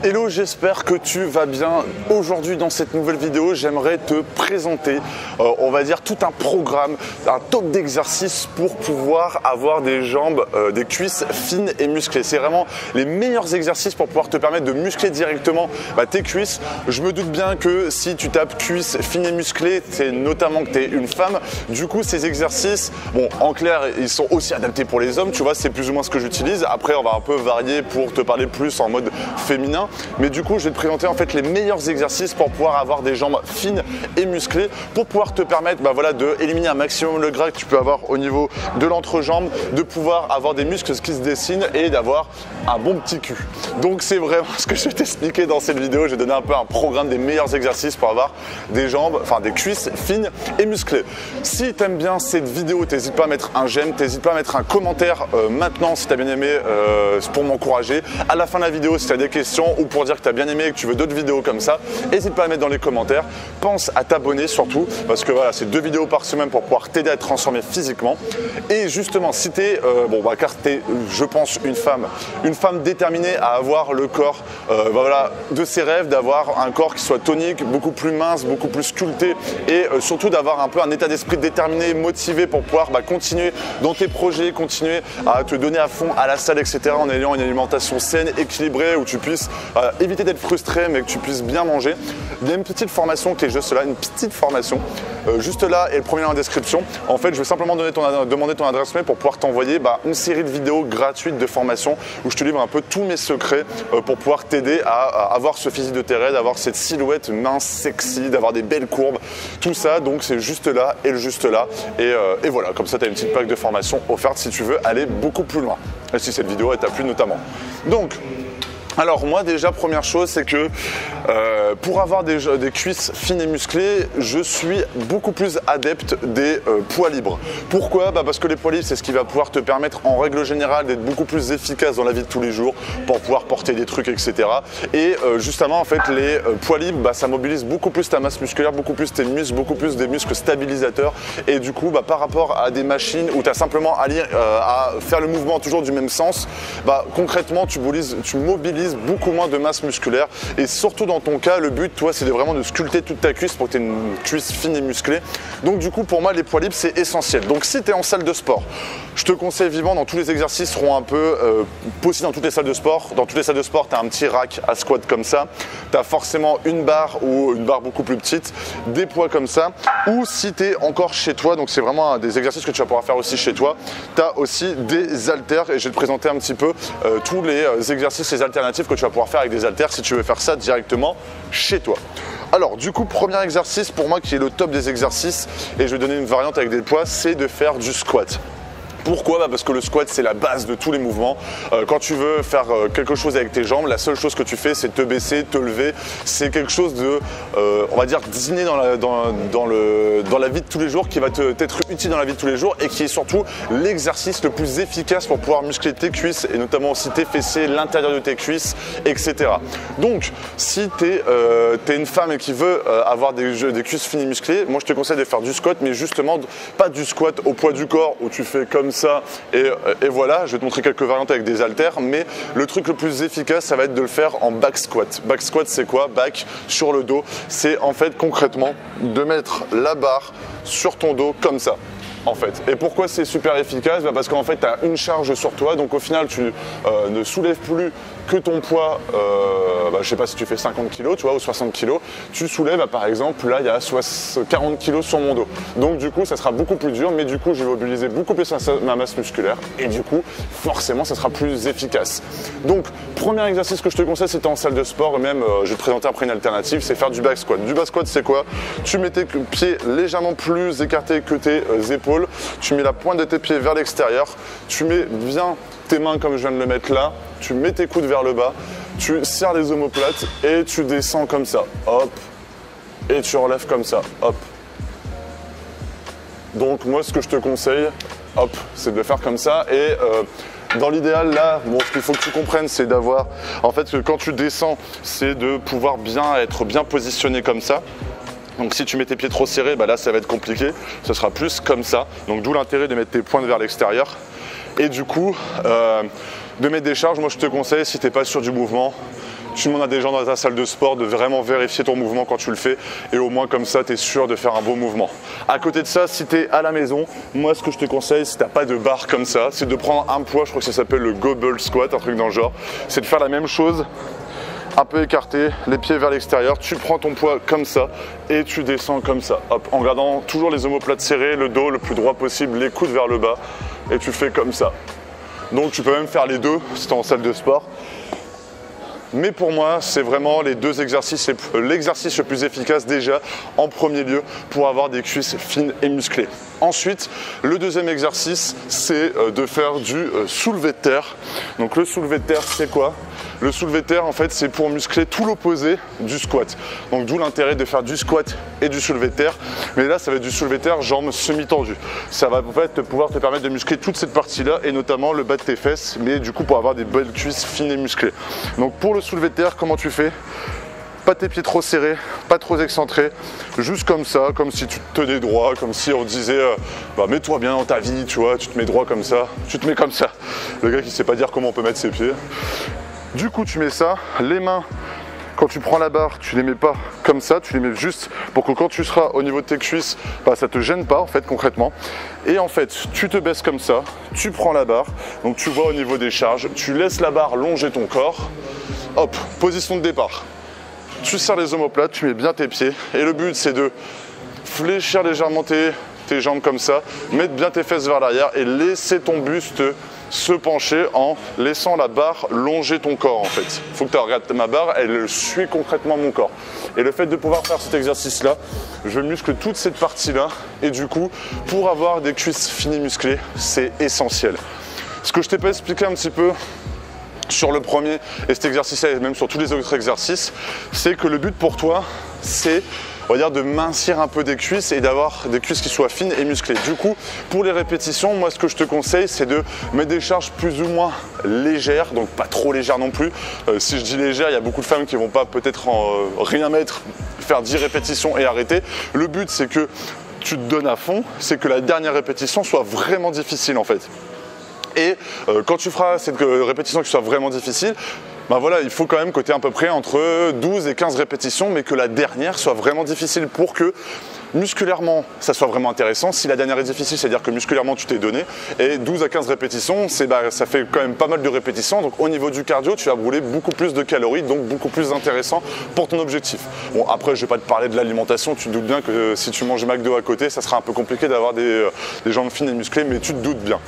Hello, j'espère que tu vas bien. Aujourd'hui dans cette nouvelle vidéo, j'aimerais te présenter, on va dire tout un programme, un top d'exercices pour pouvoir avoir des jambes, des cuisses fines et musclées. C'est vraiment les meilleurs exercices pour pouvoir te permettre de muscler directement tes cuisses. Je me doute bien que si tu tapes cuisses fines et musclées, c'est notamment que tu es une femme. Du coup, ces exercices, bon, en clair, ils sont aussi adaptés pour les hommes, tu vois, c'est plus ou moins ce que j'utilise. Après, on va un peu varier pour te parler plus en mode féminin. Mais du coup, je vais te présenter en fait les meilleurs exercices pour pouvoir avoir des jambes fines et musclées, pour pouvoir te permettre d'éliminer un maximum le gras que tu peux avoir au niveau de l'entrejambe, de pouvoir avoir des muscles qui se dessinent et d'avoir un bon petit cul. Donc c'est vraiment ce que je vais t'expliquer dans cette vidéo. Je vais donner un peu un programme des meilleurs exercices pour avoir des jambes, enfin des cuisses fines et musclées. Si tu aimes bien cette vidéo, n'hésite pas à mettre un j'aime, n'hésite pas à mettre un commentaire maintenant si tu as bien aimé pour m'encourager. À la fin de la vidéo, si tu as des questions ou pour dire que tu as bien aimé et que tu veux d'autres vidéos comme ça, n'hésite pas à mettre dans les commentaires. Pense à t'abonner surtout, parce que voilà, c'est 2 vidéos par semaine pour pouvoir t'aider à te transformer physiquement. Et justement, si tu es, car tu es, je pense, une femme déterminée à avoir le corps de ses rêves, d'avoir un corps qui soit tonique, beaucoup plus mince, beaucoup plus sculpté et surtout d'avoir un peu un état d'esprit déterminé, motivé pour pouvoir continuer dans tes projets, continuer à te donner à fond à la salle, etc. en ayant une alimentation saine, équilibrée, où tu puisses éviter d'être frustré mais que tu puisses bien manger. Il y a une petite formation qui est juste là, une petite formation juste là, et le premier lien en description. En fait, je vais simplement demander ton adresse mail pour pouvoir t'envoyer une série de vidéos gratuites de formation où je te livre un peu tous mes secrets pour pouvoir t'aider à avoir ce physique de tes rêves, d'avoir cette silhouette mince, sexy, d'avoir des belles courbes, tout ça. Donc c'est juste là et le juste là, et voilà, comme ça tu as une petite pack de formation offerte si tu veux aller beaucoup plus loin, et si cette vidéo t'a plu notamment. Donc alors moi déjà, première chose, c'est que pour avoir des cuisses fines et musclées, je suis beaucoup plus adepte des poids libres. Pourquoi ? Parce que les poids libres, c'est ce qui va pouvoir te permettre en règle générale d'être beaucoup plus efficace dans la vie de tous les jours pour pouvoir porter des trucs, etc. Et justement, en fait, les poids libres, ça mobilise beaucoup plus ta masse musculaire, beaucoup plus tes muscles, beaucoup plus des muscles stabilisateurs. Et du coup, par rapport à des machines où tu as simplement à faire le mouvement toujours du même sens, concrètement, tu mobilises beaucoup moins de masse musculaire. Et surtout dans ton cas, le but, toi, c'est vraiment de sculpter toute ta cuisse pour que tu aies une cuisse fine et musclée. Donc du coup, pour moi, les poids libres, c'est essentiel. Donc si tu es en salle de sport, je te conseille vivement, dans tous les exercices seront un peu possibles dans toutes les salles de sport. Dans toutes les salles de sport, tu as un petit rack à squat comme ça. Tu as forcément une barre ou une barre beaucoup plus petite, des poids comme ça. Ou si tu es encore chez toi, donc c'est vraiment des exercices que tu vas pouvoir faire aussi chez toi, tu as aussi des haltères, et je vais te présenter un petit peu tous les exercices, les alternatives que tu vas pouvoir faire avec des haltères si tu veux faire ça directement chez toi. Alors du coup, premier exercice pour moi qui est le top des exercices, et je vais donner une variante avec des poids, c'est de faire du squat. Pourquoi ? Parce que le squat, c'est la base de tous les mouvements. Quand tu veux faire quelque chose avec tes jambes, la seule chose que tu fais, c'est te baisser, te lever. C'est quelque chose de, on va dire, d'inné dans la vie de tous les jours, qui va t'être utile dans la vie de tous les jours, et qui est surtout l'exercice le plus efficace pour pouvoir muscler tes cuisses, et notamment aussi tes fessiers, l'intérieur de tes cuisses, etc. Donc, si tu es une femme et qui veut avoir des cuisses fines et musclées, moi je te conseille de faire du squat, mais justement, pas du squat au poids du corps, où tu fais comme ça, et voilà, je vais te montrer quelques variantes avec des haltères, mais le truc le plus efficace, ça va être de le faire en back squat. Back squat, c'est quoi ? Back sur le dos, c'est en fait concrètement de mettre la barre sur ton dos comme ça. En fait. Et pourquoi c'est super efficace ? Parce qu'en fait, tu as une charge sur toi, donc au final, tu ne soulèves plus que ton poids, je sais pas si tu fais 50 kg, tu vois, ou 60 kg, tu soulèves, par exemple, là, il y a 40 kg sur mon dos. Donc, du coup, ça sera beaucoup plus dur, mais du coup, je vais mobiliser beaucoup plus ma masse musculaire, et du coup, forcément, ça sera plus efficace. Donc, premier exercice que je te conseille, c'est en salle de sport, et même, je vais te présenter après une alternative, c'est faire du back squat. Du back squat, c'est quoi ? Tu mets tes pieds légèrement plus écartés que tes épaules, tu mets la pointe de tes pieds vers l'extérieur, tu mets bien tes mains comme je viens de le mettre là, tu mets tes coudes vers le bas, tu serres les omoplates et tu descends comme ça, hop, et tu relèves comme ça, hop. Donc moi ce que je te conseille, hop, c'est de le faire comme ça, et dans l'idéal là, ce qu'il faut que tu comprennes, c'est d'avoir, en fait quand tu descends, c'est de pouvoir être bien positionné comme ça. Donc si tu mets tes pieds trop serrés, là ça va être compliqué, ce sera plus comme ça. Donc d'où l'intérêt de mettre tes pointes vers l'extérieur. Et du coup, de mettre des charges, moi je te conseille, si tu n'es pas sûr du mouvement, tu demandes à des gens dans ta salle de sport de vraiment vérifier ton mouvement quand tu le fais et au moins comme ça tu es sûr de faire un bon mouvement. À côté de ça, si tu es à la maison, moi ce que je te conseille si tu n'as pas de barre comme ça, c'est de prendre un poids, je crois que ça s'appelle le gobble squat, un truc dans le genre, c'est de faire la même chose, un peu écarté, les pieds vers l'extérieur, tu prends ton poids comme ça et tu descends comme ça, hop, en gardant toujours les omoplates serrées, le dos le plus droit possible, les coudes vers le bas et tu fais comme ça. Donc tu peux même faire les deux si tu es en salle de sport. Mais pour moi, c'est vraiment les deux exercices, l'exercice le plus efficace déjà en premier lieu pour avoir des cuisses fines et musclées. Ensuite, le deuxième exercice, c'est de faire du soulevé de terre. Donc le soulevé de terre, c'est quoi? Le soulevé de terre, en fait, c'est pour muscler tout l'opposé du squat. Donc d'où l'intérêt de faire du squat et du soulevé de terre. Mais là, ça va être du soulevé de terre jambes semi-tendues. Ça va en fait pouvoir te permettre de muscler toute cette partie-là et notamment le bas de tes fesses, mais du coup pour avoir des belles cuisses fines et musclées. Donc pour le soulevé de terre, comment tu fais? Pas tes pieds trop serrés, pas trop excentrés, juste comme ça, comme si tu te tenais droit, comme si on disait mets-toi bien dans ta vie, tu vois, tu te mets droit comme ça, tu te mets comme ça. Le gars qui sait pas dire comment on peut mettre ses pieds. Du coup tu mets ça, les mains, quand tu prends la barre, tu les mets pas comme ça, tu les mets juste pour que quand tu seras au niveau de tes cuisses, ça te gêne pas en fait concrètement. Et en fait, tu te baisses comme ça, tu prends la barre, donc tu vois au niveau des charges, tu laisses la barre longer ton corps, hop, position de départ. Tu serres les omoplates, tu mets bien tes pieds et le but c'est de fléchir légèrement tes jambes comme ça, mettre bien tes fesses vers l'arrière et laisser ton buste se pencher en laissant la barre longer ton corps en fait. Il faut que tu regardes ma barre, elle suit concrètement mon corps. Et le fait de pouvoir faire cet exercice là, je muscle toute cette partie là et du coup pour avoir des cuisses fines musclées, c'est essentiel. Ce que je t'ai pas expliqué un petit peu sur le premier et cet exercice-là et même sur tous les autres exercices, c'est que le but pour toi, c'est on va dire de mincir un peu des cuisses et d'avoir des cuisses qui soient fines et musclées. Du coup, pour les répétitions, moi ce que je te conseille, c'est de mettre des charges plus ou moins légères, donc pas trop légères non plus. Si je dis légère, il y a beaucoup de femmes qui vont pas peut-être rien mettre, faire 10 répétitions et arrêter. Le but, c'est que tu te donnes à fond, c'est que la dernière répétition soit vraiment difficile en fait. Et quand tu feras cette répétition qui soit vraiment difficile, voilà, il faut quand même que tu aies à peu près entre 12 et 15 répétitions, mais que la dernière soit vraiment difficile pour que musculairement ça soit vraiment intéressant. Si la dernière est difficile, c'est-à-dire que musculairement tu t'es donné, et 12 à 15 répétitions, ça fait quand même pas mal de répétitions, donc au niveau du cardio, tu vas brûler beaucoup plus de calories, donc beaucoup plus intéressant pour ton objectif. Bon, après je vais pas te parler de l'alimentation, tu te doutes bien que si tu manges McDo à côté, ça sera un peu compliqué d'avoir des jambes fines et musclées, mais tu te doutes bien.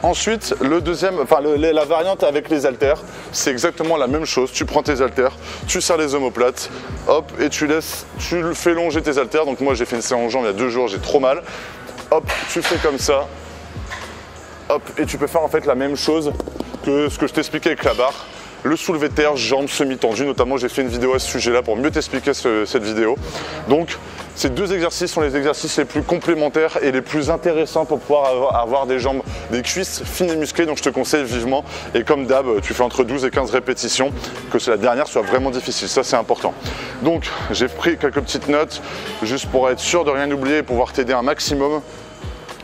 Ensuite, la variante avec les haltères, c'est exactement la même chose. Tu prends tes haltères, tu serres les omoplates, hop, et tu le fais longer tes haltères. Donc moi j'ai fait une séance en jambes il y a 2 jours, j'ai trop mal. Hop, tu fais comme ça, hop, et tu peux faire en fait la même chose que ce que je t'expliquais avec la barre. Le soulevé de terre, jambes semi-tendues, notamment j'ai fait une vidéo à ce sujet-là pour mieux t'expliquer cette vidéo. Donc ces deux exercices sont les exercices les plus complémentaires et les plus intéressants pour pouvoir avoir des jambes, des cuisses fines et musclées, donc je te conseille vivement. Et comme d'hab, tu fais entre 12 et 15 répétitions, que la dernière soit vraiment difficile, ça c'est important. Donc j'ai pris quelques petites notes, juste pour être sûr de rien oublier et pouvoir t'aider un maximum.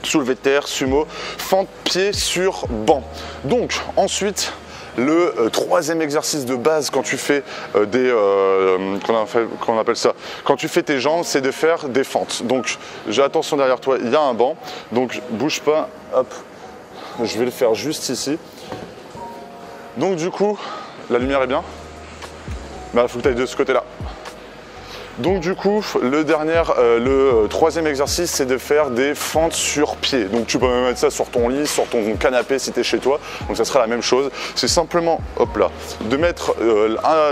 Soulevé de terre, sumo, fente pied sur banc. Donc ensuite, le troisième exercice de base quand tu fais qu'on appelle ça, quand tu fais tes jambes, c'est de faire des fentes. Donc j'ai attention derrière toi, il y a un banc, donc bouge pas, hop, je vais le faire juste ici. Donc du coup, la lumière est bien, il faut que tu ailles de ce côté-là. Donc du coup, le troisième exercice, c'est de faire des fentes sur pied. Donc tu peux même mettre ça sur ton lit, sur ton canapé si tu es chez toi. Donc ça sera la même chose. C'est simplement, hop là, de mettre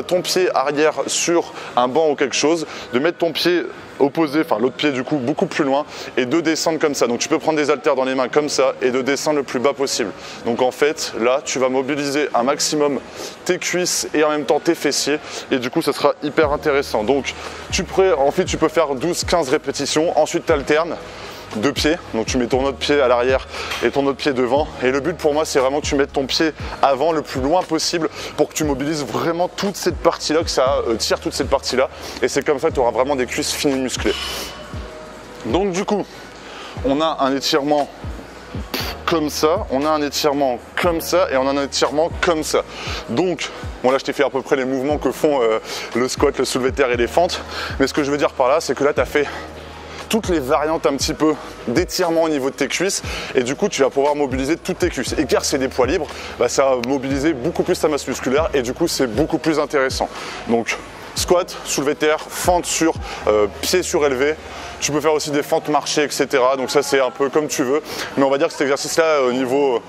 ton pied arrière sur un banc ou quelque chose, de mettre ton pied opposé, enfin l'autre pied du coup beaucoup plus loin et de descendre comme ça. Donc tu peux prendre des haltères dans les mains comme ça et de descendre le plus bas possible. Donc en fait là tu vas mobiliser un maximum tes cuisses et en même temps tes fessiers et du coup ça sera hyper intéressant. Donc ensuite tu peux faire 12-15 répétitions, ensuite tu alternes 2 pieds, donc tu mets ton autre pied à l'arrière et ton autre pied devant, et le but pour moi c'est vraiment que tu mettes ton pied avant le plus loin possible pour que tu mobilises vraiment toute cette partie là, que ça tire toute cette partie là, et c'est comme ça que tu auras vraiment des cuisses fines et musclées. Donc du coup on a un étirement comme ça, on a un étirement comme ça et on a un étirement comme ça. Donc Bon là je t'ai fait à peu près les mouvements que font le squat, le soulevé de terre et les fentes. Mais ce que je veux dire par là, c'est que là tu as fait toutes les variantes un petit peu d'étirement au niveau de tes cuisses et du coup tu vas pouvoir mobiliser toutes tes cuisses. Et car c'est des poids libres, bah, ça va mobiliser beaucoup plus ta masse musculaire et du coup c'est beaucoup plus intéressant. Donc squat, soulevé de terre, fente sur pied surélevé. Tu peux faire aussi des fentes marchées, etc. Donc ça c'est un peu comme tu veux. Mais on va dire que cet exercice-là au niveau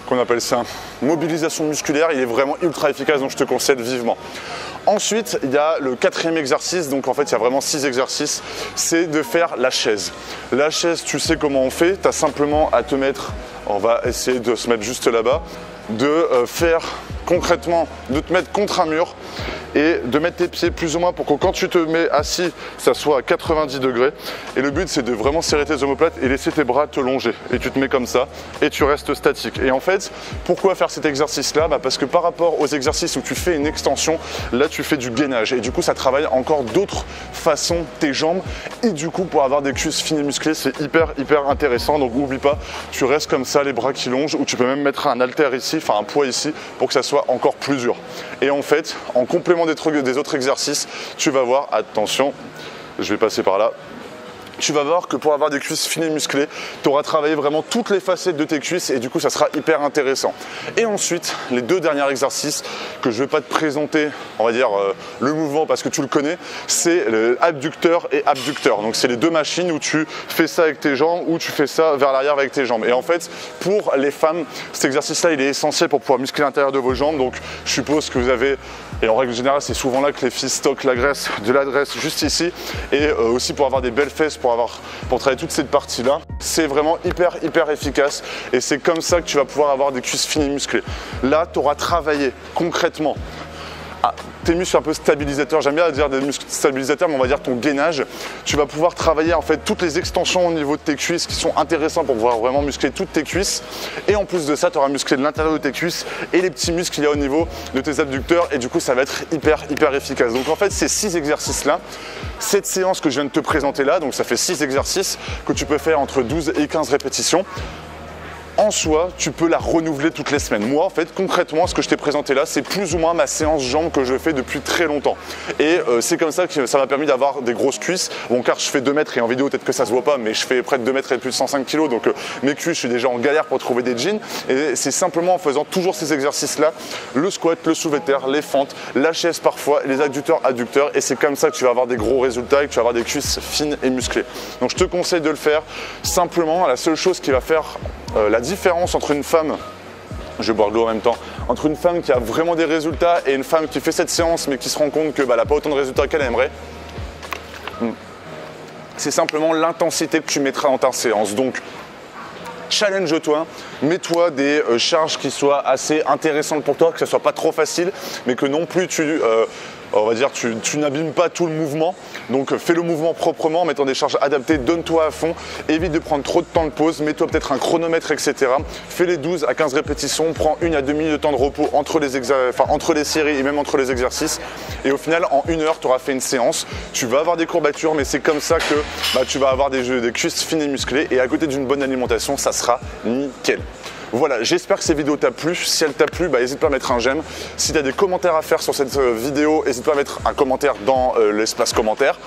qu'on appelle ça mobilisation musculaire, il est vraiment ultra efficace, donc je te conseille vivement. Ensuite, il y a le 4e exercice, donc en fait il y a vraiment 6 exercices, c'est de faire la chaise. La chaise, tu sais comment on fait, tu as simplement à te mettre, on va essayer de se mettre juste là-bas, de faire concrètement, de te mettre contre un mur et de mettre tes pieds plus ou moins pour que quand tu te mets assis, ça soit à 90 degrés. Et le but c'est de vraiment serrer tes omoplates et laisser tes bras te longer. Et tu te mets comme ça et tu restes statique. Et en fait, pourquoi faire cet exercice-là? Parce que par rapport aux exercices où tu fais une extension, là tu fais du gainage. Et du coup ça travaille encore d'autres façons tes jambes. Et du coup pour avoir des cuisses fines et musclées, c'est hyper intéressant. Donc n'oublie pas, tu restes comme ça, les bras qui longent, ou tu peux même mettre un haltère ici, enfin un poids ici, pour que ça soit encore plus dur. Et en fait, en complément des autres exercices, tu vas voir, attention, je vais passer par là, tu vas voir que pour avoir des cuisses fines et musclées, tu auras travaillé vraiment toutes les facettes de tes cuisses et du coup ça sera hyper intéressant. Et ensuite, les 2 derniers exercices que je ne vais pas te présenter, on va dire le mouvement parce que tu le connais, c'est le abducteur et abducteur. Donc c'est les 2 machines où tu fais ça avec tes jambes ou tu fais ça vers l'arrière avec tes jambes. Et en fait, pour les femmes, cet exercice-là, il est essentiel pour pouvoir muscler l'intérieur de vos jambes. Donc je suppose que vous avez, et en règle générale, c'est souvent là que les filles stockent la graisse, de la graisse juste ici, et aussi pour avoir des belles fesses, pour travailler toute cette partie là, c'est vraiment hyper efficace et c'est comme ça que tu vas pouvoir avoir des cuisses fines et musclées. Là tu auras travaillé concrètement tes muscles un peu stabilisateurs, j'aime bien dire des muscles stabilisateurs, mais on va dire ton gainage. Tu vas pouvoir travailler en fait toutes les extensions au niveau de tes cuisses qui sont intéressantes pour pouvoir vraiment muscler toutes tes cuisses. Et en plus de ça, tu auras musclé de l'intérieur de tes cuisses et les petits muscles qu'il y a au niveau de tes abducteurs et du coup ça va être hyper efficace. Donc en fait ces 6 exercices là, cette séance que je viens de te présenter là, donc ça fait 6 exercices que tu peux faire entre 12 et 15 répétitions. En soi, tu peux la renouveler toutes les semaines. Moi, en fait, concrètement, ce que je t'ai présenté là, c'est plus ou moins ma séance jambes que je fais depuis très longtemps. Et c'est comme ça que ça m'a permis d'avoir des grosses cuisses. Bon, car je fais 2 mètres et en vidéo, peut-être que ça se voit pas, mais je fais près de 2 mètres et plus de 105 kg. Donc mes cuisses, je suis déjà en galère pour trouver des jeans. Et c'est simplement en faisant toujours ces exercices-là, le squat, le soulevé de terre, les fentes, la chaise parfois, les adducteurs. Et c'est comme ça que tu vas avoir des gros résultats et que tu vas avoir des cuisses fines et musclées. Donc je te conseille de le faire. Simplement, la seule chose qui va faire la différence entre une femme, je vais boire de l'eau en même temps, entre une femme qui a vraiment des résultats et une femme qui fait cette séance mais qui se rend compte qu'elle n'a pas autant de résultats qu'elle aimerait, c'est simplement l'intensité que tu mettras dans ta séance. Donc challenge-toi, mets-toi des charges qui soient assez intéressantes pour toi, que ce ne soit pas trop facile, mais que non plus on va dire tu n'abîmes pas tout le mouvement. Donc fais le mouvement proprement en mettant des charges adaptées, donne-toi à fond, évite de prendre trop de temps de pause, mets-toi peut-être un chronomètre, etc. Fais les 12 à 15 répétitions, prends 1 à 2 minutes de temps de repos entre les séries et même entre les exercices. Et au final, en 1 heure, tu auras fait une séance. Tu vas avoir des courbatures, mais c'est comme ça que tu vas avoir des cuisses fines et musclées. Et à côté d'une bonne alimentation, ça sera nickel. Voilà, j'espère que cette vidéo t'a plu. Si elle t'a plu, n'hésite pas à mettre un j'aime. Si tu as des commentaires à faire sur cette vidéo, n'hésite pas à mettre un commentaire dans l'espace commentaire.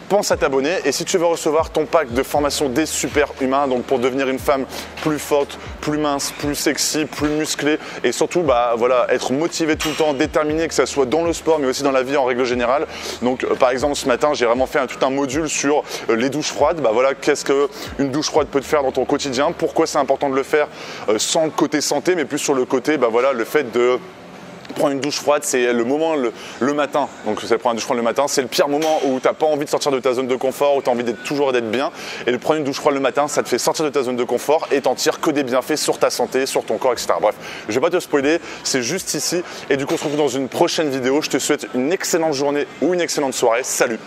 Pense à t'abonner et si tu veux recevoir ton pack de formation des super humains, donc pour devenir une femme plus forte, plus mince, plus sexy, plus musclée et surtout voilà, être motivé tout le temps, déterminé, que ça soit dans le sport mais aussi dans la vie en règle générale. Donc par exemple ce matin j'ai vraiment fait tout un module sur les douches froides. Voilà, qu'est-ce qu'une douche froide peut te faire dans ton quotidien, pourquoi c'est important de le faire sans le côté santé mais plus sur le côté voilà, le fait de prendre une douche froide, c'est le moment le matin. Donc c'est prendre une douche froide le matin, c'est le pire moment où tu n'as pas envie de sortir de ta zone de confort, où tu as envie toujours d'être bien. Et de prendre une douche froide le matin, ça te fait sortir de ta zone de confort et t'en tires que des bienfaits sur ta santé, sur ton corps, etc. Bref, je vais pas te spoiler, c'est juste ici. Et du coup, on se retrouve dans une prochaine vidéo. Je te souhaite une excellente journée ou une excellente soirée. Salut!